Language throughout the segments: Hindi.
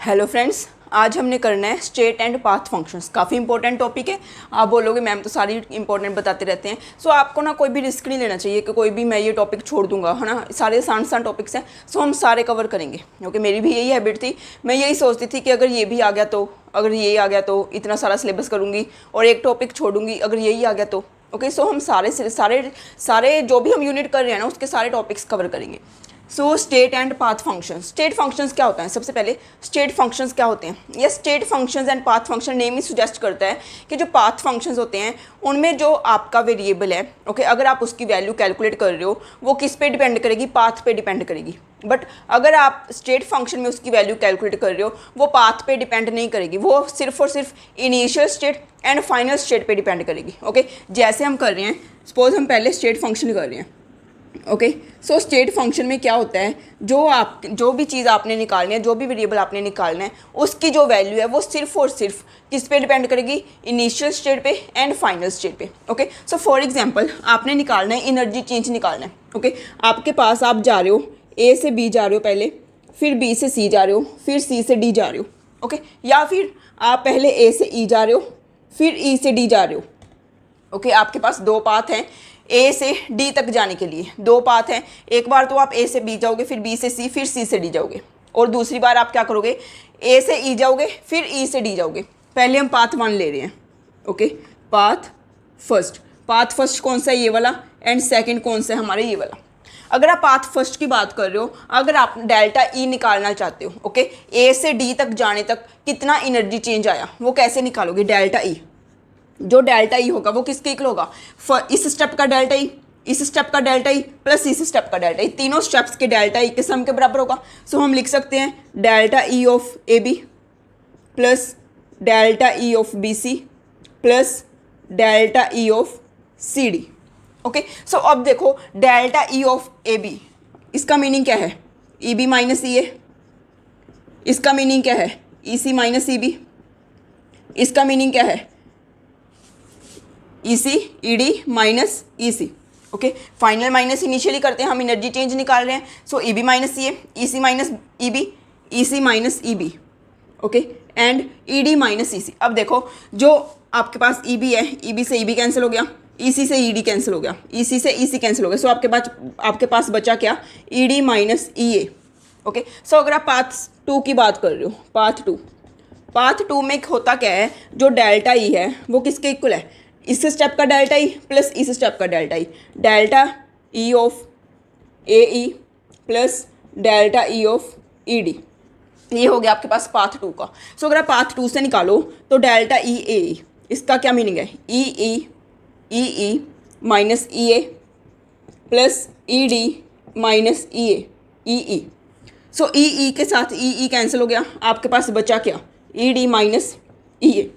हेलो फ्रेंड्स, आज हमने करना है स्टेट एंड पाथ फंक्शंस। काफ़ी इंपॉर्टेंट टॉपिक है। आप बोलोगे मैम तो सारी इंपॉर्टेंट बताते रहते हैं। सो आपको ना कोई भी रिस्क नहीं लेना चाहिए कि कोई भी मैं ये टॉपिक छोड़ दूंगा, है ना। सारे आसान टॉपिक्स हैं, सो हम सारे कवर करेंगे। ओके, मेरी भी यही हैबिट थी। मैं यही सोचती थी कि अगर ये भी आ गया तो, अगर ये आ गया तो इतना सारा सिलेबस करूँगी और एक टॉपिक छोड़ूंगी, अगर यही आ गया तो। ओके, सो हम सारे जो भी हम यूनिट कर रहे हैं ना, उसके सारे टॉपिक्स कवर करेंगे। So state and path functions. State functions क्या होता है? सबसे पहले स्टेट फंक्शंस क्या होते हैं? ये state functions and path function name he suggest करता है कि जो पाथ फंक्शंस होते हैं उनमें जो आपका वेरिएबल है, ओके, अगर आप उसकी वैल्यू कैलकुलेट कर रहे हो वो किस पे डिपेंड करेगी? पाथ पे डिपेंड करेगी। बट अगर आप स्टेट फंक्शन में उसकी वैल्यू कैलकुलेट कर रहे हो वो पाथ पे डिपेंड नहीं करेगी, वो सिर्फ और सिर्फ initial state and final state पे डिपेंड करेगी। ओके, जैसे हम कर रहे हैं, सपोज हम पहले स्टेट फंक्शन कर रहे हैं। ओके, सो स्टेट फंक्शन में क्या होता है, जो भी चीज़ आपने निकालनी है, जो भी वेरिएबल आपने निकालना है, उसकी जो वैल्यू है वो सिर्फ और सिर्फ किस पे डिपेंड करेगी? इनिशियल स्टेट पे एंड फाइनल स्टेट पे। ओके, सो फॉर एग्जांपल आपने निकालना है एनर्जी चेंज निकालना है। ओके, आपके पास आप जा रहे हो, ए से बी जा रहे हो पहले, फिर बी से सी जा रहे हो, फिर सी से डी जा रहे हो। ओके, या फिर आप पहले ए से ई जा रहे हो, फिर ई से डी जा रहे हो। ओके, आपके पास दो पाथ हैं ए से डी तक जाने के लिए, दो पाथ हैं। एक बार तो आप ए से बी जाओगे, फिर बी से सी, फिर सी से डी जाओगे, और दूसरी बार आप क्या करोगे? ए से ई जाओगे, फिर ई से डी जाओगे। पहले हम पाथ 1 ले रहे हैं। ओके, पाथ फर्स्ट कौन सा है? ये वाला। एंड सेकंड कौन सा है? हमारे ये वाला। अगर आप पाथ फर्स्ट की बात कर रहे हो, अगर आप डेल्टा ई निकालना चाहते हो, ओके, ए से डी तक जाने तक कितना एनर्जी चेंज आया, वो कैसे निकालोगे? Delta E. जो डेल्टा ई होगा वो किसके इक्वल होगा? इस स्टेप का डेल्टा ई, इस स्टेप का डेल्टा ई प्लस इस स्टेप का डेल्टा ई, तीनों स्टेप्स के डेल्टा ई के सम के बराबर होगा। सो हम लिख सकते हैं delta E of A B plus delta E of B C plus delta E of C D. Okay, so अब देखो delta E of A B, इसका मीनिंग क्या है? E B minus E A. इसका मीनिंग क्या है? E C minus E B. इसका मीनिंग क्या है? E C E D minus E C. Okay, final minus initially करते हैं, हम एनर्जी चेंज निकाल रहे हैं। So E B minus E A, E C minus E B, E C minus E B, okay, and E D minus E C. अब देखो जो आपके पास ई बी है, ई बी से ई बी कैंसिल हो गया, ई सी से ई डी कैंसिल हो गया, ई सी से ई सी कैंसिल हो गया। सो आपके पास बचा क्या? ई डी माइनस ई ए। ओके, सो अगर आप पाथ 2 की बात कर रहे हो, पाथ टू में होता क्या है? जो डेल्टा ई है वो किसके इक्वल है? इस स्टेप का डेल्टा ई प्लस इस स्टेप का delta E, delta E of A E plus delta E of E D. ये हो गया आपके पास पाथ 2 का। सो अगर आप पाथ 2 से निकालो तो डेल्टा ई ए ई, इसका क्या मीनिंग है? E minus E A plus E D minus E A, ई। सो ई के साथ ई कैंसिल हो गया, आपके पास बचा क्या? ई डी माइनस ई ए।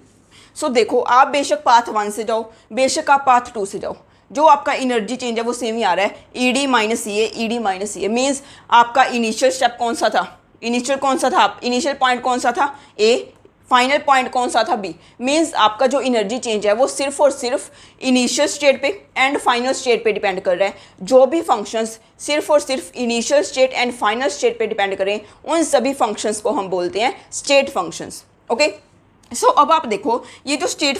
सो देखो, आप बेशक पाथ 1 से जाओ, बेशक आप पाथ 2 से जाओ, जो आपका एनर्जी चेंज है वो सेम ही आ रहा है, ई D minus E A, E D minus E A. Means आपका इनिशियल स्टेप कौन सा था? इनिशियल पॉइंट कौन सा था? ए। फाइनल पॉइंट कौन सा था? बी। मीन्स आपका जो एनर्जी चेंज है वो सिर्फ और सिर्फ इनिशियल स्टेट पे एंड फाइनल स्टेट पे डिपेंड कर रहा है। जो भी फंक्शंस सिर्फ और सिर्फ initial state and final state पे डिपेंड करें, उन सभी फंक्शंस को हम बोलते हैं स्टेट फंक्शंस। ओके, सो अब आप देखो, ये जो स्टेट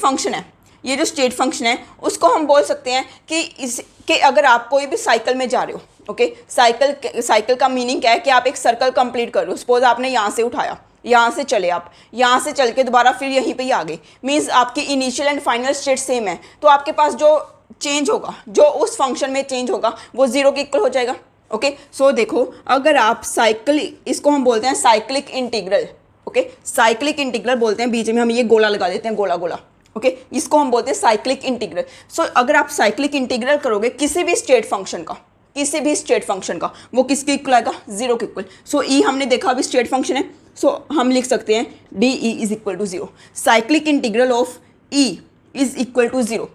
फंक्शन है उसको हम बोल सकते हैं कि अगर आप कोई भी साइकिल में जा रहे हो, ओके, साइकिल का मीनिंग क्या है? कि आप एक सर्कल कंप्लीट कर रहे हो। सपोज आपने यहाँ से उठाया, यहाँ से चले, आप यहाँ से चल के दोबारा फिर यहीं पे ही आ गए। मीन्स आपकी initial and final state same है, तो आपके पास जो चेंज होगा, जो उस फंक्शन में चेंज होगा, वो 0 के इक्वल हो जाएगा। ओके, सो देखो, अगर आप इसको हम बोलते हैं cyclic integral. Okay, cyclic integral बोलते हैं, बीच में हम ये गोला लगा देते हैं, गोला। ओके, इसको हम बोलते हैं साइक्लिक इंटीग्रल। सो अगर आप साइक्लिक इंटीग्रल करोगे किसी भी स्टेट फंक्शन का, वो किसके इक्वल आएगा? 0 के इक्वल। सो ई हमने देखा अभी स्टेट फंक्शन है, सो हम लिख सकते हैं D E is equal to 0। Cyclic integral of E is equal to 0।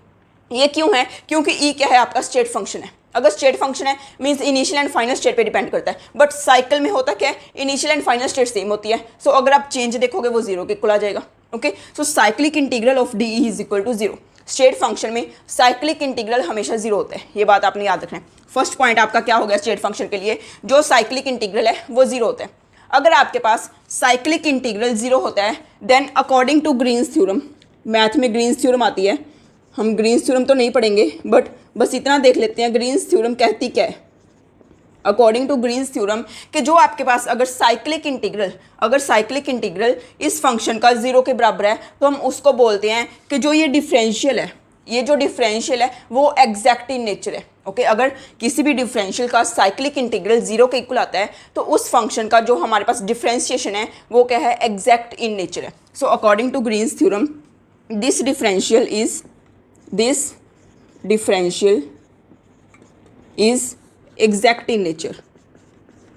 ये क्यों है? क्योंकि ई क्या है? आपका स्टेट फंक्शन है। अगर स्टेट फंक्शन है means initial and final state पे डिपेंड करता है, बट साइकिल में होता क्या है? Initial and final state same होती है। सो अगर आप चेंज देखोगे वो 0 के इक्वल आ जाएगा। Okay, so cyclic integral of D E is equal to 0। State function में साइक्लिक इंटीग्रल हमेशा 0 होता है, ये बात आपने याद रखना है। फर्स्ट पॉइंट आपका क्या हो गया स्टेट फंक्शन के लिए? जो साइक्लिक इंटीग्रल है वो 0 होता है। अगर आपके पास साइक्लिक इंटीग्रल 0 होता है then according to Green's theorem, math में ग्रीन्स थ्योरम आती है, हम ग्रीन्स थ्योरम तो नहीं पढ़ेंगे बट बस इतना देख लेते हैं ग्रीन्स थ्योरम कहती क्या है। अकॉर्डिंग टू ग्रीन्स थ्योरम कि जो आपके पास अगर साइक्लिक इंटीग्रल इस फंक्शन का 0 के बराबर है तो हम उसको बोलते हैं कि जो ये डिफरेंशियल है वो एग्जैक्ट इन नेचर है। ओके, अगर किसी भी डिफरेंशियल का साइक्लिक इंटीग्रल 0 के इक्वल आता है तो उस फंक्शन का जो हमारे पास डिफरेंशिएशन है वो क्या है, एग्जैक्ट इन नेचर है। So according to Green's theorem this differential is exact in nature.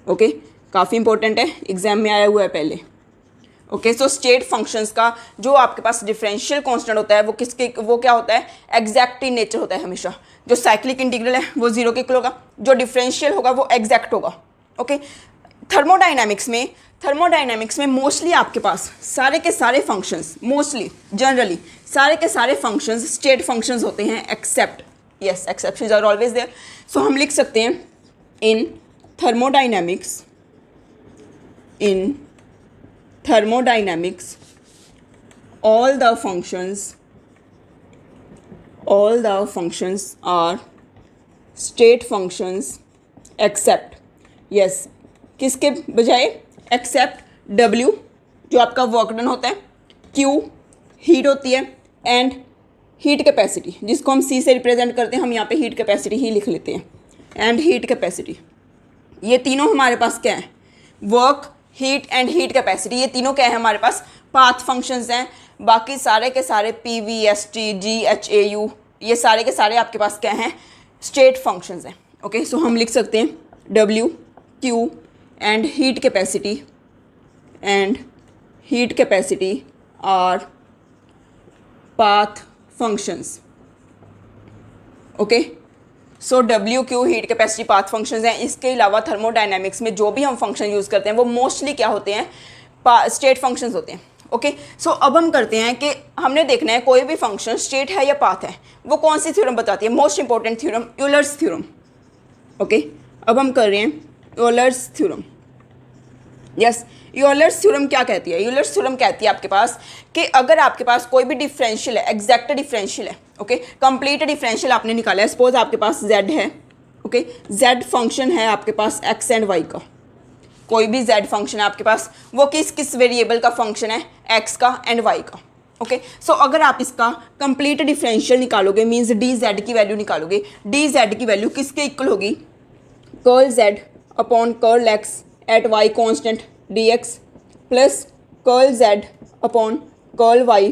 Okay, काफ़ी इंपॉर्टेंट है, एग्जाम में आया हुआ है पहले। ओके, सो स्टेट फंक्शंस का जो आपके पास डिफरेंशियल कांस्टेंट होता है वो क्या होता है, एग्जैक्ट इन नेचर होता है हमेशा। जो साइक्लिक इंटीग्रल है वो 0 के इक्वल होगा, जो डिफरेंशियल होगा वो एग्जैक्ट होगा। ओके, थर्मोडाइनमिक्स में मोस्टली आपके पास सारे के सारे फंक्शंस, मोस्टली जनरली सारे के सारे फंक्शंस स्टेट फंक्शंस होते हैं except, yes exceptions are always there. So हम लिख सकते हैं in thermodynamics all the functions are state functions except, yes किसके बजाय, except W जो आपका वर्क डन होता है, Q हीट होती है, एंड हीट कैपेसिटी जिसको हम C से रिप्रेजेंट करते हैं, हम यहाँ पे हीट कैपेसिटी ही लिख लेते हैं, एंड हीट कैपेसिटी। ये तीनों हमारे पास क्या है, work, heat and heat capacity, ये तीनों क्या है हमारे पास, पाथ फंक्शंस हैं। बाकी सारे के सारे PV, ST, G, H, A, U ये सारे के सारे आपके पास क्या हैं, स्टेट फंक्शंस हैं। ओके, सो हम लिख सकते हैं W, Q and heat capacity our path functions. Okay, so W, Q heat capacity path functions हैं। इसके अलावा थर्मोडायनेमिक्स में जो भी हम फंक्शन यूज़ करते हैं वो मोस्टली क्या होते हैं, स्टेट फंक्शंस होते हैं। ओके, सो अब हम करते हैं कि हमने देखना है कोई भी फंक्शन स्टेट है या पाथ है, वो कौन सी थ्योरम बताती है, most important theorem Euler's theorem. Okay, अब हम कर रहे हैं Euler's theorem. Yes, Euler's theorem क्या कहती है, यूलर्स थ्योरम कहती है आपके पास कि अगर आपके पास कोई भी डिफरेंशियल है, एग्जैक्ट डिफरेंशियल है, ओके कंप्लीट डिफरेंशियल आपने निकाला है, सपोज आपके पास z है, ओके z फंक्शन है आपके पास x एंड y का, कोई भी z फंक्शन है आपके पास, वो किस वेरिएबल का फंक्शन है, x का एंड y का। ओके, सो अगर आप इसका कंप्लीट डिफरेंशियल निकालोगे, मीन्स dz की वैल्यू निकालोगे, dz की वैल्यू किसके इक्वल होगी, curl z upon curl x at y constant dx plus curl z upon curl y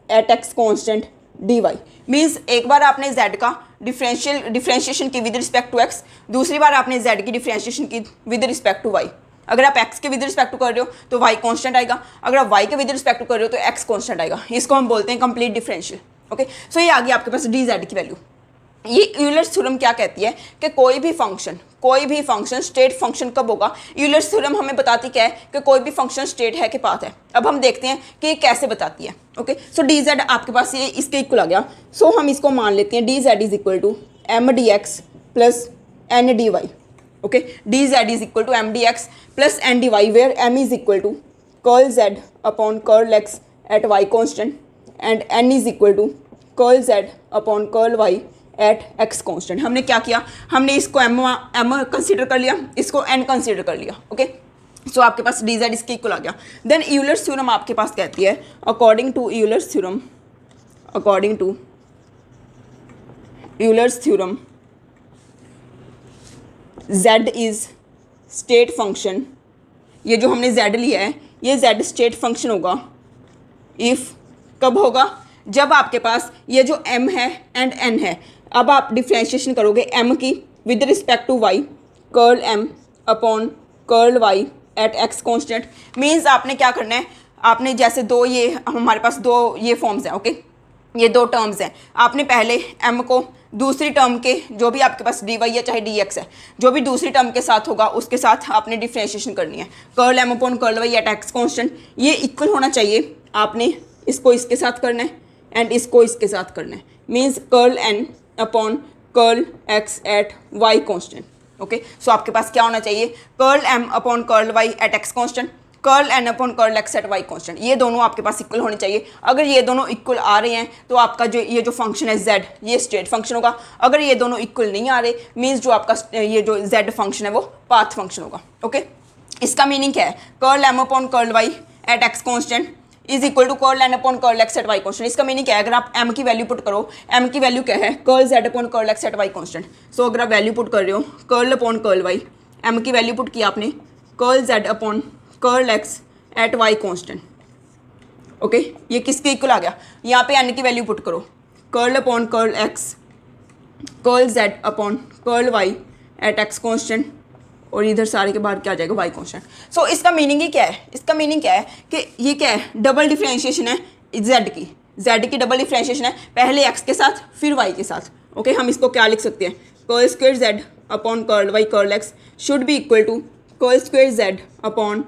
at x constant dy। Means एक बार आपने z का डिफरेंशिएशन की विद रिस्पेक्ट टू x, दूसरी बार आपने z की डिफरेंशिएशन की विद रिस्पेक्ट टू y। अगर आप x के विद रिस्पेक्ट टू कर रहे हो तो y कांस्टेंट आएगा, अगर आप y के विद रिस्पेक्ट टू कर रहे हो तो x कांस्टेंट आएगा। इसको हम बोलते हैं कंप्लीट डिफरेंशियल। ओके, सो ये आ गया आपके पास dz की वैल्यू। ये यूलर्स थ्योरम क्या कहती है कि कोई भी फंक्शन स्टेट फंक्शन कब होगा, यूलर्स थ्योरम हमें बताती क्या है कि कोई भी फंक्शन स्टेट है कि पाथ है। अब हम देखते हैं कि ये कैसे बताती है। ओके, सो dz आपके पास ये इसके इक्वल आ गया, सो हम इसको मान लेते हैं dz is equal to m dx plus n dy। Okay, dz is equal to m dx plus n dy where m is equal to curl z upon curl x at y constant and n is equal to curl z upon curl y at x constant. हमने क्या किया, हमने इसको m कंसीडर कर लिया, इसको n कंसीडर कर लिया। ओके, सो आपके पास dz इसके इक्वल आ गया। देन यूलर्स थ्योरम आपके पास कहती है according to Euler's theorem z is state function. ये जो हमने z लिया है ये z स्टेट फंक्शन होगा इफ, कब होगा, जब आपके पास ये जो m है एंड n है, अब आप डिफ्रेंशिएशन करोगे m की with respect to y, curl m upon curl y at x constant. Means आपने क्या करना है, आपने जैसे दो ये हमारे पास दो ये फॉर्म्स हैं, ओके ये दो टर्म्स हैं, आपने पहले m को दूसरी टर्म के जो भी आपके पास dy है चाहे dx है, जो भी दूसरी टर्म के साथ होगा उसके साथ आपने डिफ्रेंशिएशन करनी है, curl m upon curl y at x constant. ये इक्वल होना चाहिए, आपने इसको इसके साथ करना है एंड इसको इसके साथ करना है, means curl n upon curl x at y constant. Okay so आपके पास क्या होना चाहिए, curl M upon curl Y at X constant, curl N upon curl X at Y constant, ये दोनों आपके पास इक्वल होने चाहिए। अगर ये दोनों इक्वल आ रहे हैं तो आपका जो फंक्शन है z, ये स्टेट फंक्शन होगा। अगर ये दोनों इक्वल नहीं आ रहे मीन्स जो आपका ये जो z फंक्शन है वो पाथ फंक्शन होगा। ओके इसका मीनिंग क्या है, curl M upon curl Y at X constant is equal to curl N upon curl X at Y constant. इसका मीनिंग क्या है, अगर आप m की वैल्यू पुट करो, m की वैल्यू क्या है, curl z upon curl X at Y constant. So अगर आप वैल्यू पुट कर रहे हो curl upon curl Y, m की वैल्यू पुट किया आपने curl z upon curl X at Y constant. Okay ये किसके इक्वल आ गया, यहाँ पे n की वैल्यू पुट करो, curl upon curl X curl z upon curl Y at X constant, और इधर सारे के बाद क्या आ जाएगा वाई कॉन्स्टेंट। सो इसका मीनिंग ही क्या है, इसका मीनिंग क्या है कि ये क्या है, डबल डिफ्रेंशिएशन है z की डबल डिफ्रेंशिएशन है, पहले x के साथ फिर y के साथ। ओके हम इसको क्या लिख सकते हैं, curl square z upon curl Y curl X should be equal to curl square z upon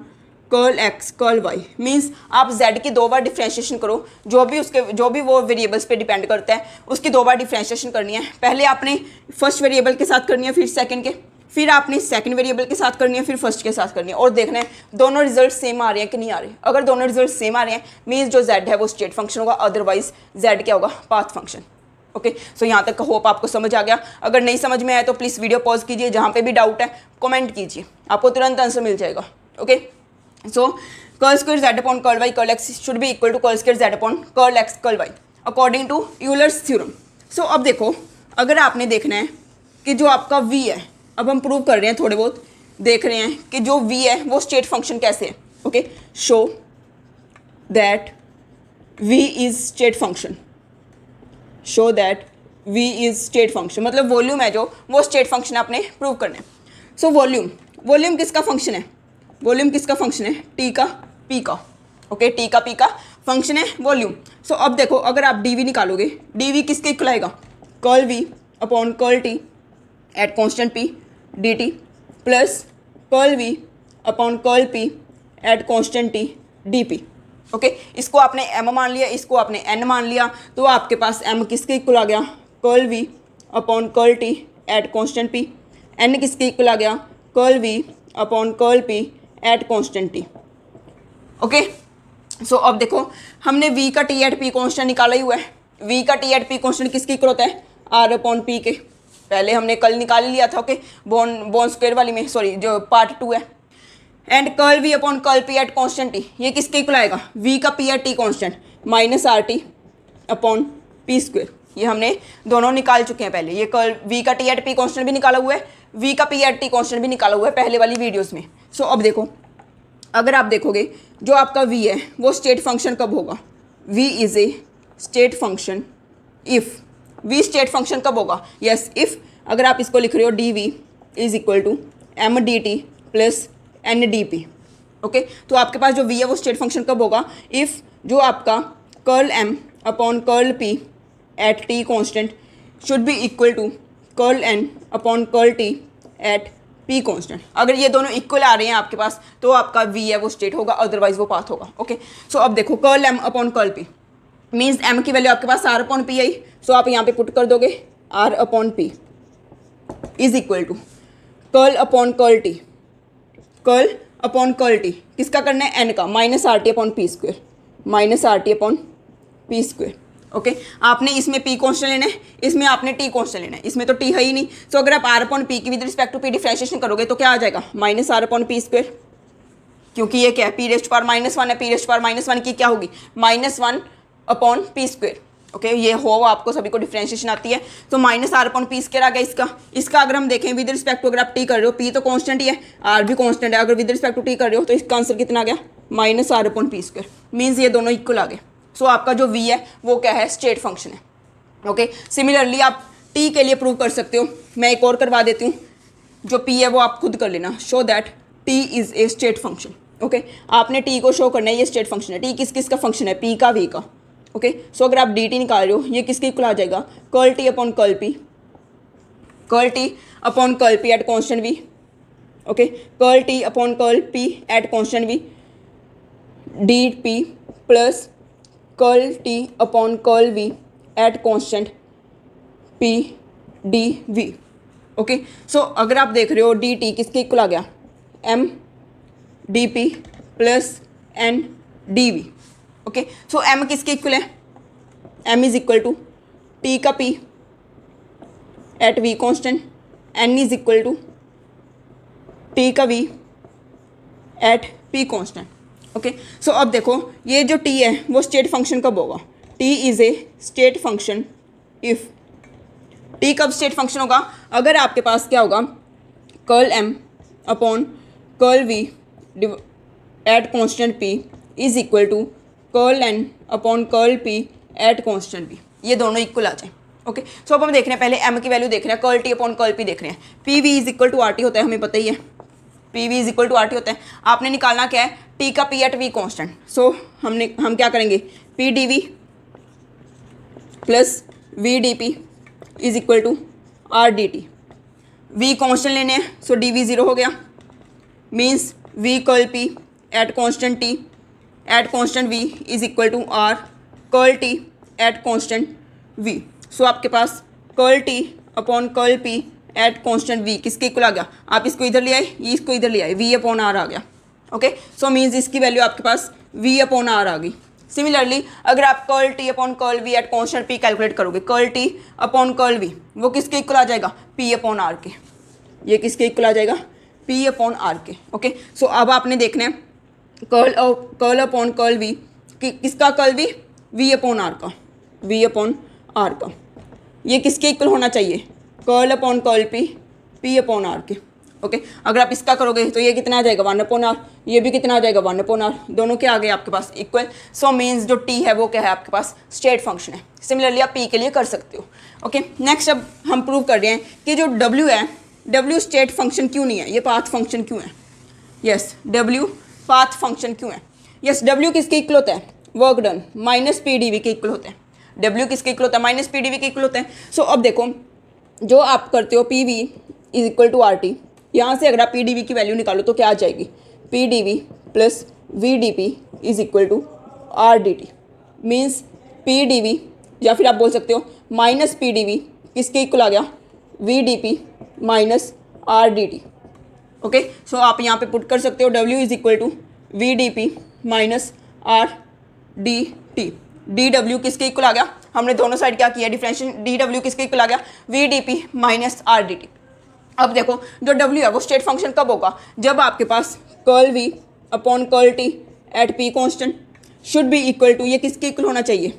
curl X curl Y. Means आप z की 2 बार डिफ्रेंशिएशन करो, जो भी वो वेरिएबल्स पे डिपेंड करता है उसकी 2 बार डिफ्रेंशिएशन करनी है। पहले आपने फर्स्ट वेरिएबल के साथ करनी है, फिर सेकंड के, फिर आपने सेकंड वेरिएबल के साथ करनी है, फिर फर्स्ट के साथ करनी है, और देखना है दोनों रिजल्ट सेम आ रहे हैं कि नहीं आ रहे। अगर दोनों रिजल्ट सेम आ रहे हैं मीन्स जो z है वो स्टेट फंक्शन होगा, अदरवाइज z क्या होगा, पाथ फंक्शन। ओके सो यहाँ तक होप आपको समझ आ गया। अगर नहीं समझ में आया तो प्लीज़ वीडियो पॉज कीजिए, जहाँ पे भी डाउट है कमेंट कीजिए, आपको तुरंत आंसर मिल जाएगा। Okay so curl square z upon curl Y curl X should be equal to curl square z upon curl X curl Y according to Euler's theorem. So अब देखो, अगर आपने देखना है कि जो आपका v है, अब हम प्रूव कर रहे हैं, थोड़े बहुत देख रहे हैं कि जो v है वो स्टेट फंक्शन कैसे है। Okay show that v is state function, show that v is state function, मतलब वॉल्यूम है जो वो स्टेट फंक्शन आपने प्रूव करना है। सो वॉल्यूम किसका फंक्शन है, वॉल्यूम किसका फंक्शन है, t का p का। ओके t का p का फंक्शन है वॉल्यूम। सो अब देखो, अगर आप dv निकालोगे, dv किसके इक्वल आएगा, curl v upon curl t at constant p dt plus curl v upon curl p at constant t dp। Okay इसको आपने m मान लिया, इसको आपने n मान लिया, तो आपके पास m किसके इक्वल आ गया, curl v upon curl t at constant p, n किसके इक्वल आ गया, curl v upon curl p at constant t। Okay so अब देखो, हमने v का t एट p कॉन्स्टेंट निकाला ही हुआ है। v का t एट p कॉन्स्टेंट किसके इक्वल होता है, r अपॉन p के, पहले हमने कल निकाल लिया था। ओके बॉन स्क्वायर वाली में, सॉरी जो पार्ट 2 है। And curl v upon curl p at constant t, ये किसके इक्वल आएगा, v का p at t constant minus R T upon P square. ये हमने दोनों निकाल चुके हैं पहले, ये कर्ल v का t एट p कॉन्स्टेंट भी निकाला हुआ है, v का p एट t कॉन्स्टेंट भी निकाला हुआ है पहले वाली वीडियोज़ में। सो अब देखो, अगर आप देखोगे जो आपका v है वो स्टेट फंक्शन कब होगा, v is a state function if, v state function कब होगा, यस इफ़, अगर आप इसको लिख रहे हो dv is equal to M D T plus N D P. Okay तो आपके पास जो v है वो स्टेट फंक्शन कब होगा, इफ़ जो आपका curl m upon curl p at t constant should be equal to curl n upon curl t at p constant. अगर ये दोनों इक्वल आ रहे हैं आपके पास तो आपका v है वो स्टेट होगा, अदरवाइज वो पाथ होगा। ओके सो अब देखो, curl m upon curl p means m की वैल्यू आपके पास r अपॉन p आई, सो आप यहाँ पे पुट कर दोगे r upon p is equal to curl upon curl t, curl upon curl t किसका करना है, n का, minus R T upon P square, minus R T upon P square. Okay आपने इसमें p कॉन्स्टेंट लेना है, इसमें आपने t कॉन्स्टेंट लेना है, इसमें तो t है ही नहीं। सो अगर आप r अपॉन p की with respect to p differentiation करोगे तो क्या आ जाएगा, minus R upon P square, क्योंकि ये क्या है, p rest power minus one है, p rest power minus one की क्या होगी, minus one upon P square. Okay ये हो आपको सभी को डिफ्रेंशिएशन आती है, तो minus R upon P square आ गया इसका अगर हम देखें विद रिस्पेक्ट टू, अगर आप टी कर रहे हो, पी तो कांस्टेंट ही है, आर भी कांस्टेंट है, अगर विद रिस्पेक्ट टू टी कर रहे हो तो इसका आंसर कितना आ गया, minus R upon P square. Means ये दोनों इक्वल आ गए। सो आपका जो वी है वो क्या है, स्टेट फंक्शन है। ओके सिमिलरली आप टी के लिए प्रूव कर सकते हो, मैं एक और करवा देती हूँ, जो पी है वो आप खुद कर लेना, show that T is a state function. Okay आपने टी को शो करना है ये स्टेट फंक्शन है, टी किस किस का फंक्शन है, पी का, वी का। ओके सो अगर आप डी टी निकाल रहे हो, ये किसके इक्वल आ जाएगा, curl T upon curl P, curl T upon curl P at constant V. Okay curl T upon curl P at constant V D P plus curl T upon curl V at constant P D V. Okay, so अगर आप देख रहे हो डी टी किसके इक्वल आ गया, M D P plus N D V. Okay, so M किसके इक्वल है, M is equal to T का P at V constant, N is equal to T का V at P constant. Okay, so अब देखो ये जो टी है वो स्टेट फंक्शन कब होगा, T is a state function if, T कब स्टेट फंक्शन होगा, अगर आपके पास क्या होगा, curl M upon curl V at constant P is equal to curl N upon curl P at constant P, ये दोनों इक्वल आ जाए। ओके, सो अब हम देख रहे हैं, पहले एम की वैल्यू देख रहे हैं, curl T upon curl P देख रहे हैं, P V is equal to R T होता है, हमें पता ही है P V is equal to R T होता है। आपने निकालना क्या है, टी का P at V constant, so हम क्या करेंगे, P D V plus V D P is equal to R D T, V constant लेने हैं, सो डी वी ज़ीरो हो गया, means V curl P at constant T at constant V is equal to R curl T at constant V. So आपके पास curl T upon curl P at constant V किसके इक्वल आ गया, आप इसको इधर ले आए, ये इसको इधर ले आए, वी अपॉन आर आ गया। ओके, सो मीन्स इसकी वैल्यू आपके पास वी अपॉन आर आ गई। सिमिलरली अगर आप curl T upon curl V at constant P calculate करोगे, curl T upon curl V वो किसके इक्वल आ जाएगा, पी अपॉन आर के, ये किसके इक्वल आ जाएगा, पी अपॉन आर के। ओके, सो अब आपने देखना है कर्ल अपॉन कर्ल वी किसका, कर्ल वी अपॉन आर का, वी अपॉन आर का, ये किसके इक्वल होना चाहिए, curl upon curl P upon R के। ओके, अगर आप इसका करोगे तो ये कितना आ जाएगा, 1 अपॉन आर, ये भी कितना आ जाएगा, 1 अपॉन आर, दोनों क्या आ गए आपके पास इक्वल। सो मीन्स जो टी है वो क्या है आपके पास, स्टेट फंक्शन है। सिमिलरली आप पी के लिए कर सकते हो। ओके, नेक्स्ट अब हम प्रूव कर रहे हैं कि जो डब्ल्यू है, डब्ल्यू स्टेट फंक्शन क्यों नहीं है, ये पाथ फंक्शन क्यों है। यस, डब्ल्यू पाथ फंक्शन क्यों है। यस, डब्ल्यू किसके इक्वल होता है, work done minus P D V के इक्वल होता है, डब्ल्यू किसके इक्वल होता है, माइनस पी डी वी के इक्वल होता है। सो अब देखो जो आप करते हो P V is equal to R T, यहाँ से अगर आप पी डी वी की वैल्यू निकालो तो क्या आ जाएगी, P D V plus V D P is equal to R D T, means P D V या फिर आप बोल सकते हो माइनस पी डी वी किसके इक्वल आ गया, V D P minus R D T. Okay, so आप यहाँ पे पुट कर सकते हो W is equal to V D P minus R D T, D W किसके इक्वल आ गया, हमने दोनों साइड क्या किया डिफरेंशिएशन, डी डब्ल्यू किसके इक्वल आ गया, V D P minus R D T. अब देखो जो डब्ल्यू है वो स्टेट फंक्शन कब होगा, जब आपके पास curl V upon curl T at P constant should be equal to, ये किसके इक्वल होना चाहिए,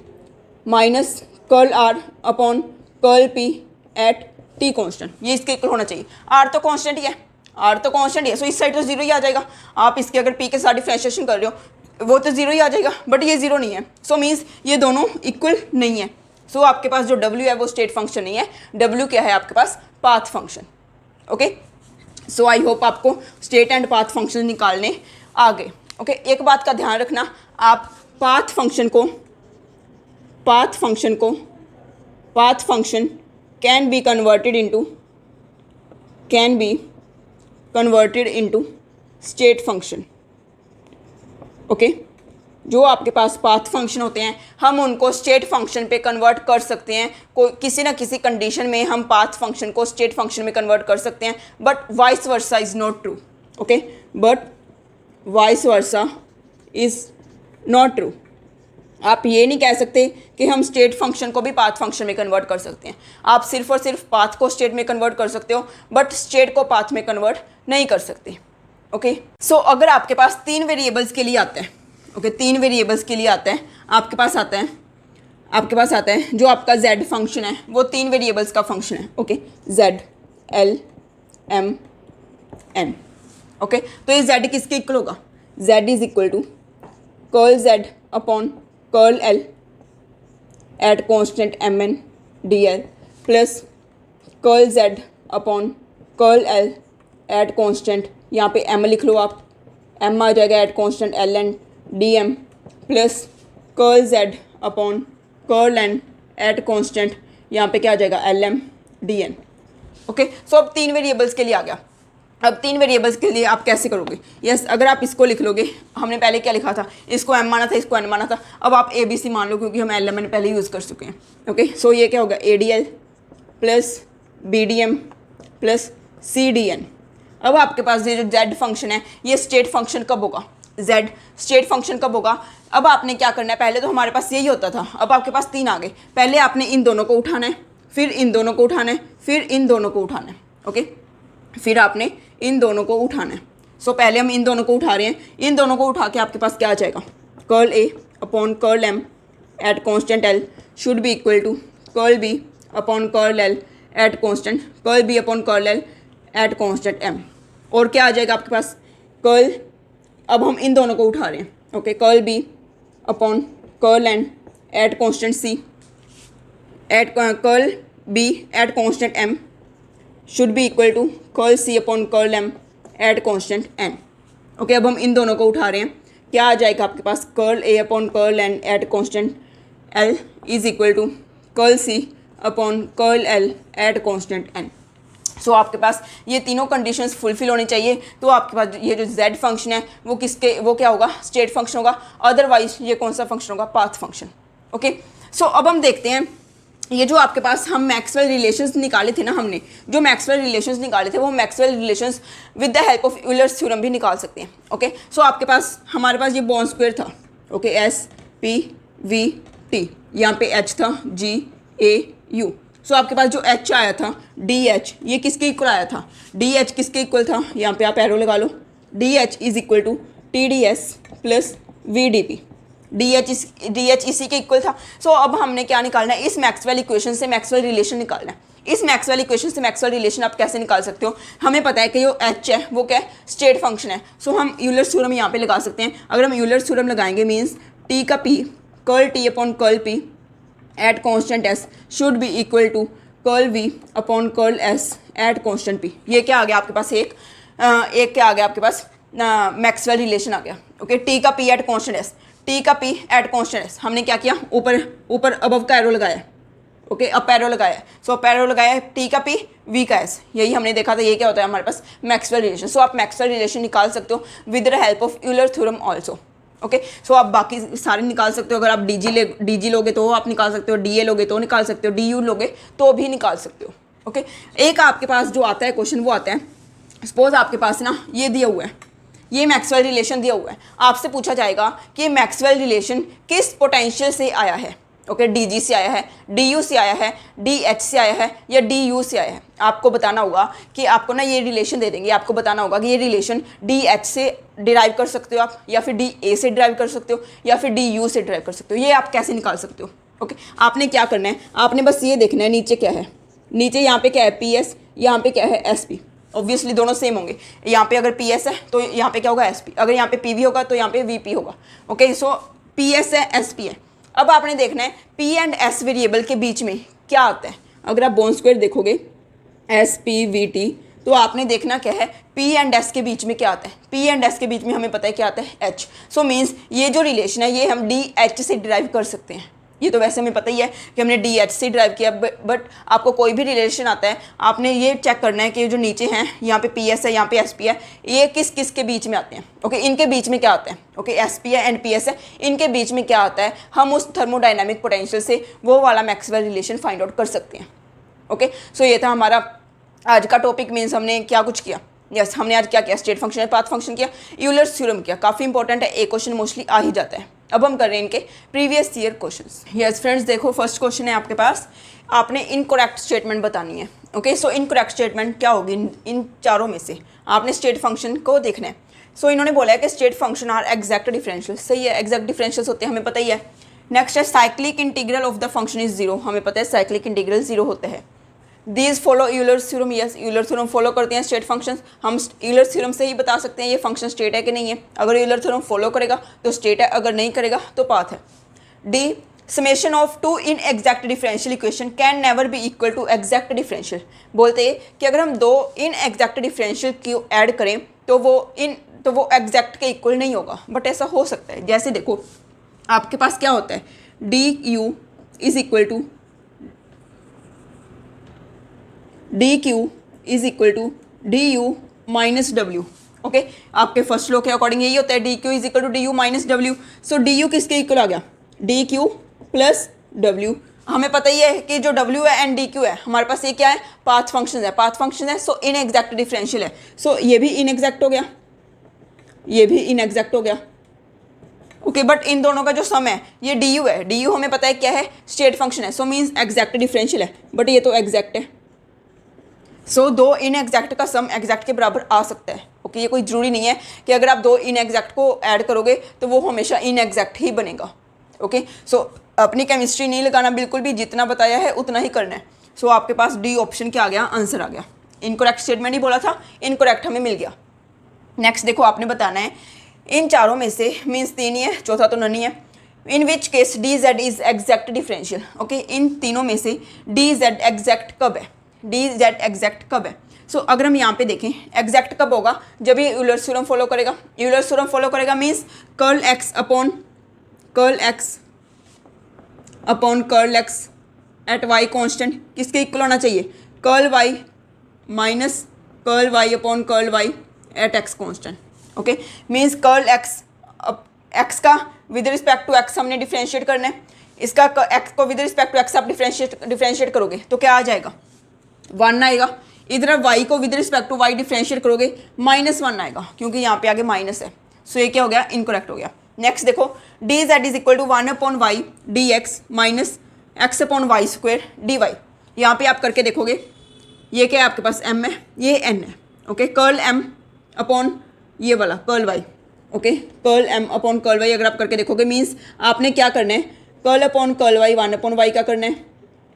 minus curl R upon curl P at T constant, ये इसके इक्वल होना चाहिए। आर तो कॉन्स्टेंट ही है, आर तो कॉन्स्टेंट ही है, सो इस साइड तो जीरो ही आ जाएगा। आप इसके अगर पी के साथ डिफरेंशिएशन कर रहे हो वो तो जीरो ही आ जाएगा, बट ये जीरो नहीं है, सो मीन्स ये दोनों इक्वल नहीं है। सो आपके पास जो डब्ल्यू है वो स्टेट फंक्शन नहीं है, डब्ल्यू क्या है आपके पास, path function. Okay, so I hope आपको स्टेट एंड पाथ फंक्शन निकालने आ गए। ओके, एक बात का ध्यान रखना, आप path function can be converted into state function. Okay, जो आपके पास पाथ फंक्शन होते हैं हम उनको स्टेट फंक्शन पे कन्वर्ट कर सकते हैं, कोई किसी ना किसी कंडीशन में हम पाथ फंक्शन को स्टेट फंक्शन में कन्वर्ट कर सकते हैं, but vice versa is not true. Okay, but vice versa is not true. आप ये नहीं कह सकते कि हम स्टेट फंक्शन को भी पाथ फंक्शन में कन्वर्ट कर सकते हैं। आप सिर्फ और सिर्फ पाथ को स्टेट में कन्वर्ट कर सकते हो, बट स्टेट को पाथ में कन्वर्ट नहीं कर सकते। ओके, सो अगर आपके पास 3 वेरिएबल्स के लिए आता है, ओके 3 वेरिएबल्स के लिए आता है, आपके पास आता है जो आपका z फंक्शन है वो 3 वेरिएबल्स का फंक्शन है। Okay, z l m n। Okay, तो ये z किसके इक्वल होगा, z is equal to curl z upon curl l at constant M N D L plus curl z upon curl l at constant, यहाँ पे m लिख लो आप, m आ जाएगा at constant L N D M plus curl z upon curl n at constant, यहाँ पे क्या आ जाएगा L M D N. Okay, so अब 3 वेरिएबल्स के लिए आ गया। अब 3 वेरिएबल्स के लिए आप कैसे करोगे, यस अगर आप इसको लिख लोगे, हमने पहले क्या लिखा था, इसको m माना था, इसको n माना था, अब आप ए बी सी मान लो क्योंकि हम एल एम एन पहले यूज़ कर चुके हैं। ओके, सो ये क्या होगा A D L plus B D M plus C D N. अब आपके पास ये जो z फंक्शन है ये स्टेट फंक्शन कब होगा, z स्टेट फंक्शन कब होगा। अब आपने क्या करना है, पहले तो हमारे पास यही होता था, अब आपके पास 3 आ गए। पहले आपने इन दोनों को उठाना है, फिर इन दोनों को उठाना है, फिर इन दोनों को उठाना है। ओके, फिर आपने इन दोनों को उठाना है। सो पहले हम इन दोनों को उठा रहे हैं। इन दोनों को उठा के आपके पास क्या आ जाएगा, curl A upon curl M at constant L should be equal to curl B upon curl L at constant curl B upon curl L at constant M. और क्या आ जाएगा आपके पास, कर्ल, अब हम इन दोनों को उठा रहे हैं। Okay, curl B upon curl N at constant C at curl B at constant M should be equal to curl C upon curl M at constant N. Okay, अब हम इन दोनों को उठा रहे हैं, क्या आ जाएगा आपके पास, curl A upon curl N at constant L is equal to curl C upon curl L at constant N. So आपके पास ये तीनों कंडीशंस फुलफिल होनी चाहिए, तो आपके पास ये जो z फंक्शन है वो क्या होगा, स्टेट फंक्शन होगा। अदरवाइज ये कौन सा फंक्शन होगा, पाथ फंक्शन। ओके, सो अब हम देखते हैं ये जो आपके पास हम मैक्सवेल रिलेशंस निकाले थे ना, हमने जो मैक्सवेल रिलेशंस निकाले थे वो Maxwell relations with the help of Euler's theorem भी निकाल सकते हैं। ओके, सो आपके पास हमारे पास ये बॉन्ड स्क्वायर था। Okay, S P V T, यहाँ पे एच था, जी ए यू। सो आपके पास जो एच आया था डी एच, ये किसके इक्वल आया था, डी एच किसके इक्वल था, यहाँ पे आप एरो लगा लो, D H is equal to T D S plus V D P. D H इसी के इक्वल था। सो अब हमने क्या निकालना है, इस मैक्सवेल इक्वेशन से मैक्सवेल रिलेशन निकालना है। इस मैक्सवेल इक्वेशन से मैक्सवेल रिलेशन आप कैसे निकाल सकते हो, हमें पता है कि जो एच है वो क्या है, स्टेट फंक्शन है। सो हम यूलर्स थ्योरम यहाँ पे लगा सकते हैं। अगर हम यूलर्स थ्योरम लगाएंगे मीन्स टी का P curl T upon curl P at constant S should be equal to curl V upon curl S at constant P. ये क्या आ गया आपके पास, एक क्या आ गया आपके पास, मैक्सवेल रिलेशन आ गया। ओके, टी का P at constant S, T का पी एट कॉन्स्टेंट एस, हमने क्या किया, ऊपर अबव का एरो लगाया। ओके, अप एरो लगाया। सो अप एरो लगाया, टी का पी वी का एस, यही हमने देखा था। ये क्या होता है हमारे पास, मैक्सवेल रिलेशन। सो आप मैक्सवेल रिलेशन निकाल सकते हो with the help of Euler theorem also. Okay, so आप बाकी सारे निकाल सकते हो। अगर आप डी लोगे तो आप निकाल सकते हो, डी ए लोगे तो निकाल सकते हो, डी यू लोगे तो भी निकाल सकते हो। ओके, एक आपके पास जो आता है क्वेश्चन वो आता है, सपोज आपके पास ना ये दिया हुआ है, ये मैक्सवेल रिलेशन दिया हुआ है, आपसे पूछा जाएगा कि मैक्सवेल रिलेशन किस पोटेंशियल से आया है। ओके, डी जी से आया है, डी यू से आया है, डी एच से आया है या डी यू से आया है। आपको बताना होगा कि आपको ना ये रिलेशन दे देंगे, आपको बताना होगा कि ये रिलेशन डी एच से डिराइव कर सकते हो आप, या फिर डी ए से डिराइव कर सकते हो, या फिर डी यू से डिराइव कर सकते हो। ये आप कैसे निकाल सकते हो। ओके, आपने क्या करना है, आपने बस ये देखना है नीचे क्या है, नीचे यहाँ पे क्या है पी एस, यहाँ पे क्या है एस पी। ऑब्वियसली दोनों सेम होंगे, यहाँ पे अगर पी एस है तो यहाँ पे क्या होगा एस पी, अगर यहाँ पे पी वी होगा तो यहाँ पे वी पी होगा। ओके, सो पी एस है एस पी है। अब आपने देखना है पी एंड एस वेरिएबल के बीच में क्या आता है। अगर आप बॉन्ड स्क्वायर देखोगे एस पी वी टी, तो आपने देखना क्या है, पी एंड एस के बीच में क्या आता है, पी एंड एस के बीच में हमें पता है क्या आता है एच। सो मीन्स ये जो रिलेशन है ये हम डी एच से डिराइव कर सकते हैं। ये तो वैसे हमें पता ही है कि हमने डी एच से ड्राइव किया, बट आपको कोई भी रिलेशन आता है आपने ये चेक करना है कि जो नीचे हैं यहाँ पे पी एस है, यहाँ पे एस पी है, ये किस किस के बीच में आते हैं। ओके, इनके बीच में क्या आता है, ओके एस पी है एंड पी एस है, इनके बीच में क्या आता है, हम उस थर्मोडाइनमिक पोटेंशियल से वो वाला मैक्सवेल रिलेशन फाइंड आउट कर सकते हैं। ओके, सो ये था हमारा आज का टॉपिक। मीन्स हमने क्या कुछ किया, यस हमने आज क्या किया, स्टेट फंक्शन पाथ फंक्शन किया, यूलर्स थ्योरम किया। काफ़ी इंपॉर्टेंट है, एक क्वेश्चन मोस्टली आ ही जाता है। अब हम कर रहे हैं इनके previous year questions. Yes friends, देखो फर्स्ट क्वेश्चन है आपके पास, आपने इनकरेक्ट स्टेटमेंट बतानी है। ओके, सो इनकरेक्ट स्टेटमेंट क्या होगी, इन चारों में से आपने स्टेट फंक्शन को देखना है। सो इन्होंने बोला है कि state function are exact differential. सही है, एग्जैक्ट डिफरेंशियल्स होते हैं, हमें पता ही है। नेक्स्ट है cyclic integral of the function is zero, हमें पता है साइक्लिक इंटीग्रल जीरो होते हैं। These follow Euler's theorem, yes Euler theorem follow करते हैं स्टेट फंक्शंस। हम यूलर थ्योरम से ही बता सकते हैं ये फंक्शन स्टेट है कि नहीं है। अगर यूलर थ्योरम फॉलो करेगा तो स्टेट है, अगर नहीं करेगा तो पाथ है। The summation of two inexact differential equation can never be equal to exact differential. बोलते हैं कि अगर हम दो इन एग्जैक्ट डिफरेंशियल को ऐड करें तो वो एग्जैक्ट के इक्वल नहीं होगा, बट ऐसा हो सकता है। जैसे देखो आपके पास क्या होता है, D U is equal to D Q is equal to D U minus W. Okay, आपके फर्स्ट लॉ के अकॉर्डिंग यही होता है, D Q is equal to D U minus W. So D U किसके इक्वल आ गया, डी क्यू प्लस डब्ल्यू हमें पता ही है कि जो W है एंड DQ है हमारे पास ये क्या है, पाथ फंक्शन है, पाथ फंक्शन है, सो इनएग्जैक्ट डिफरेंशियल है। सो ये भी इनएग्जैक्ट हो गया, ये भी इनएग्जैक्ट हो गया। ओके बट इन दोनों का जो सम है ये DU है, DU हमें पता है क्या है, स्टेट फंक्शन है, सो मीन्स एग्जैक्ट डिफरेंशियल है, बट ये तो एग्जैक्ट है। सो दो इनएग्जैक्ट का सम एग्जैक्ट के बराबर आ सकता है। ओके ये कोई ज़रूरी नहीं है कि अगर आप दो इनएग्जैक्ट को ऐड करोगे तो वो हमेशा इनएग्जैक्ट ही बनेगा। ओके सो अपनी केमिस्ट्री नहीं लगाना बिल्कुल भी, जितना बताया है उतना ही करना है। सो आपके पास डी ऑप्शन क्या आ गया, आंसर आ गया। इनकरेक्ट स्टेटमेंट ही बोला था, इनकरेक्ट हमें मिल गया। नेक्स्ट देखो आपने बताना है इन चारों में से, मीन्स तीन ही है, चौथा तो नन ही है, in which case D Z is exact differential. Okay इन तीनों में से डी जेड एग्जैक्ट कब है, डी जेड एग्जैक्ट कब है। सो अगर हम यहाँ पे देखें एग्जैक्ट कब होगा, जब ये यूलर्स थ्योरम फॉलो करेगा। यूलर्स थ्योरम फॉलो करेगा means curl X upon curl X at Y constant किसके इक्वल होना चाहिए, curl Y minus curl Y upon curl Y at X constant. Okay means curl X का विद रिस्पेक्ट टू एक्स हमने डिफ्रेंशिएट करना है, इसका एक्स को विद रिस्पेक्ट टू एक्स आप डिफ्रेंशिएट करोगे तो क्या आ जाएगा, 1 आएगा। इधर वाई को with respect to Y differentiate करोगे -1 आएगा, क्योंकि यहाँ पे आगे माइनस है। सो ये क्या हो गया, इनकरेक्ट हो गया। नेक्स्ट देखो D Z is equal to 1 upon Y D X minus X upon Y square D Y. यहाँ पे आप करके देखोगे ये क्या है आपके पास m है, ये n है। ओके कर्ल m अपॉन ये वाला curl y। Okay curl m upon curl y अगर आप करके देखोगे मीन्स आपने क्या करना है, curl upon curl y 1 upon y का करना है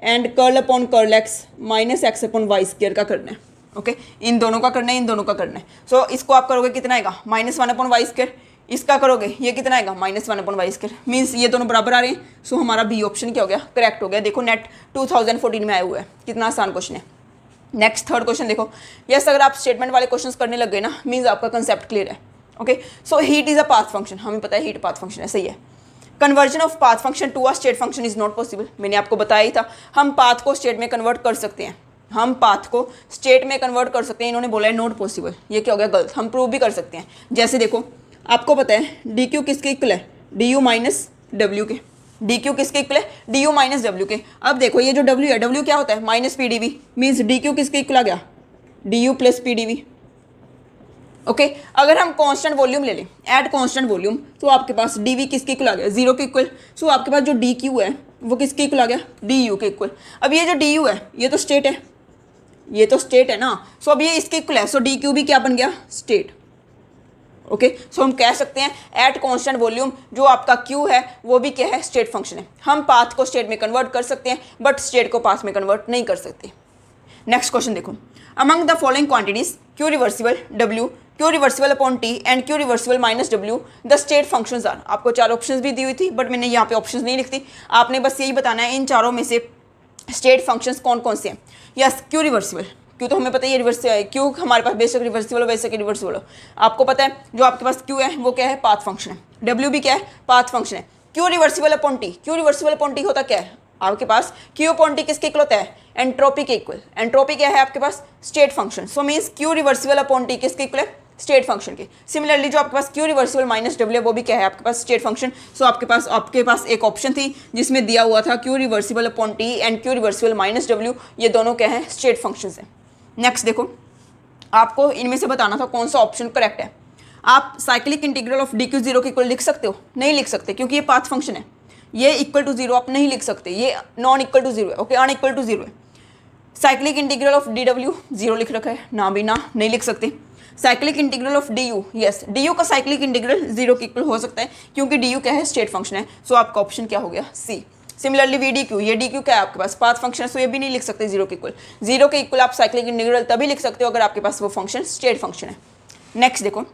and curl upon curl x minus X upon Y square का करना है। ओके इन दोनों का करना है, इन दोनों का करना है। सो इसको आप करोगे कितना आएगा, -1 अपॉन वाई स्क्वायर, इसका करोगे ये कितना आएगा, -1 अपॉन वाई स्क्वायर। मीन्स ये दोनों बराबर आ रहे हैं। सो हमारा बी ऑप्शन क्या हो गया, करेक्ट हो गया। देखो नेट 2014 में आया हुआ है, कितना आसान क्वेश्चन है। नेक्स्ट थर्ड क्वेश्चन देखो, यस अगर आप स्टेटमेंट वाले क्वेश्चंस करने लग गए ना मीन्स आपका कंसेप्ट क्लियर है। Okay so heat is a path function, हमें पता है हीट पाथ फंक्शन है, सही है। Conversion of path function to a state function is not possible, मैंने आपको बताया ही था, हम पाथ को स्टेट में कन्वर्ट कर सकते हैं, हम पाथ को स्टेट में कन्वर्ट कर सकते हैं। इन्होंने बोला है नॉट पॉसिबल, ये क्या हो गया, गलत। हम प्रूव भी कर सकते हैं। जैसे देखो आपको पता है डी क्यू किसके इक्वल है, डी यू माइनस डब्ल्यू के। डी क्यू किसके इक्वल है, डी यू माइनस डब्ल्यू के। अब देखो ये जो डब्ल्यू है, डब्ल्यू क्या होता है, minus P D V, means D Q किसके इक्वल आ गया, D U plus P D V. Okay अगर हम कांस्टेंट वॉल्यूम ले लें, ऐड कांस्टेंट वॉल्यूम, तो आपके पास डी वी किसके इक्वल आ गया, 0 के इक्वल। सो आपके पास जो डी क्यू है वो किसके इक्वल आ गया, डी यू के इक्वल। अब ये जो डी यू है ये तो स्टेट है, ये तो स्टेट है ना। सो अब ये इसके इक्वल है, सो डी क्यू भी क्या बन गया, स्टेट। ओके सो हम कह सकते हैं एट कांस्टेंट वॉल्यूम जो आपका क्यू है वो भी क्या है, स्टेट फंक्शन है। हम पाथ को स्टेट में कन्वर्ट कर सकते हैं बट स्टेट को पाथ में कन्वर्ट नहीं कर सकते। नेक्स्ट क्वेश्चन देखो, among the following quantities Q reversible W, Q reversible upon T and Q reversible minus W the state functions are. आपको 4 ऑप्शंस भी दी हुई थी बट मैंने यहाँ पे ऑप्शंस नहीं लिखती, आपने बस यही बताना है इन चारों में से स्टेट फंक्शंस कौन कौन से हैं। यस क्यू रिवर्सिबल, क्यू तो हमें पता है ये रिवर्स, क्यू हमारे पास बेशक रिवर्सिबल हो वैसे रिवर्सिबल हो। आपको पता है जो आपके पास क्यू है वो क्या है, पाथ फंक्शन है। डब्ल्यू भी क्या है, पाथ फंक्शन है। Q reversible upon T, Q reversible upon T होता क्या है आपके पास, क्यू अपॉन टी किसके इक्वल होता है, एंट्रोपी के इक्वल। एंट्रोपी क्या है आपके पास, state function. So means Q reversible upon T किसके इक्वल है, स्टेट फंक्शन के। सिमिलरली जो आपके पास क्यू रिवर्सिबल माइनस डब्ल्यू वो भी क्या है आपके पास, स्टेट फंक्शन। सो आपके पास एक ऑप्शन थी जिसमें दिया हुआ था Q reversible upon T and Q reversible minus W, ये दोनों क्या है, स्टेट फंक्शन है। नेक्स्ट देखो आपको इनमें से बताना था कौन सा ऑप्शन करेक्ट है। आप cyclic integral of D Q 0 के इक्वल लिख सकते हो, नहीं लिख सकते क्योंकि ये पाथ फंक्शन है। ये इक्वल टू 0 आप नहीं लिख सकते, ये नॉन इक्वल टू 0 है। ओके अनइक्वल टू 0 है। Cyclic integral of D W 0 लिख रखा है, ना भी ना नहीं लिख सकते। Cyclic integral of D you, yes D you का साइक्लिक इंटीग्रल 0 के इक्वल हो सकता है क्योंकि डी यू क्या है, स्टेट फंक्शन है। सो आपका ऑप्शन क्या हो गया, सी। सिमिलरली वी डी क्यू, ये डी क्यू क्या है आपके पास, पाथ फंक्शन है, सो ये भी नहीं लिख सकते 0 के इक्वल। 0 के इक्वल आप साइक्लिक इंटीग्रल तभी लिख सकते हो अगर आपके पास वो फंक्शन स्टेट फंक्शन है। नेक्स्ट देखो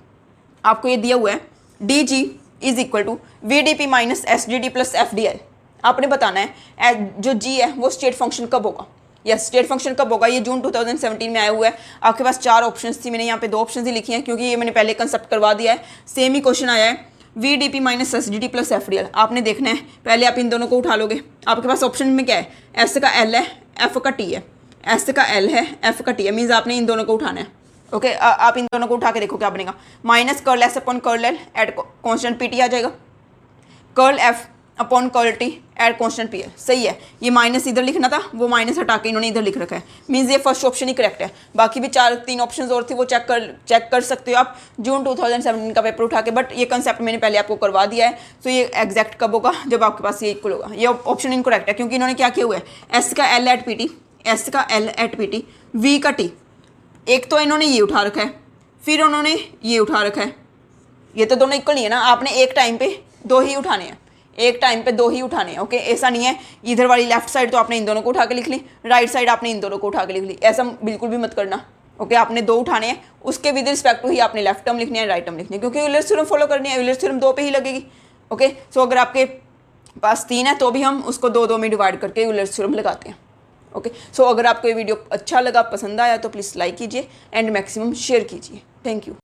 आपको ये दिया हुआ है D G is equal to V D P minus S D D plus F D L. आपने बताना है जो जी है वो स्टेट फंक्शन कब होगा, यस स्टेट फंक्शन कब होगा। ये जून 2017 में आया हुआ है। आपके पास 4 ऑप्शंस थी, मैंने यहाँ पे 2 ऑप्शंस ही लिखी हैं क्योंकि ये मैंने पहले कंसेप्ट करवा दिया है। सेम ही क्वेश्चन आया है V D P minus S D D plus F D L. आपने देखना है पहले आप इन दोनों को उठा लोगे। आपके पास ऑप्शन में क्या है, एस का एल है, एफ का टी है। एस का एल है, एफ का टी है, मीन्स आपने इन दोनों को उठाना है। ओके आप इन दोनों को उठा के देखो क्या बनेगा, minus curl S upon curl L at constant P T आ जाएगा। Curl F upon quality at constant P है, सही है। ये माइनस इधर लिखना था, वो माइनस हटा के इन्होंने इधर लिख रखा है, मीन्स ये फर्स्ट ऑप्शन ही करेक्ट है। बाकी भी 3 ऑप्शन और थे, वो चेक कर सकते हो आप जून 2017 का पेपर उठा के, बट ये कंसेप्ट मैंने पहले आपको करवा दिया है। तो ये एग्जैक्ट कब होगा, जब आपके पास ये इक्वल होगा। ये ऑप्शन इनकरेक्ट है, क्योंकि इन्होंने क्या किया हुआ है, एस का L at P T, S का L at P T, V का टी, एक तो इन्होंने ये उठा रखा है, फिर उन्होंने ये उठा रखा है, ये तो दोनों इक्वल नहीं है ना। आपने एक टाइम पे 2 ही उठाने हैं, एक टाइम पे 2 ही उठाने हैं, ओके। ऐसा नहीं है इधर वाली लेफ्ट साइड तो आपने इन दोनों को उठा के लिख ली, राइट साइड आपने इन दोनों को उठा के लिख ली, ऐसा बिल्कुल भी मत करना, ओके। आपने 2 उठाने हैं, उसके विद रिस्पेक्ट टू ही आपने लेफ्ट टर्म लिखनी है, राइट टर्म लिखनी है, क्योंकि यूलर्स थ्योरम फॉलो करनी है। यूलर्स थ्योरम 2 पे ही लगेगी, ओके। सो अगर आपके पास 3 है तो भी हम उसको 2-2 में डिवाइड करके यूलर्स थ्योरम लगाते हैं, ओके। सो अगर आपको ये वीडियो अच्छा लगा, पसंद आया, तो प्लीज़ लाइक कीजिए एंड मैक्सिमम शेयर कीजिए। Thank you.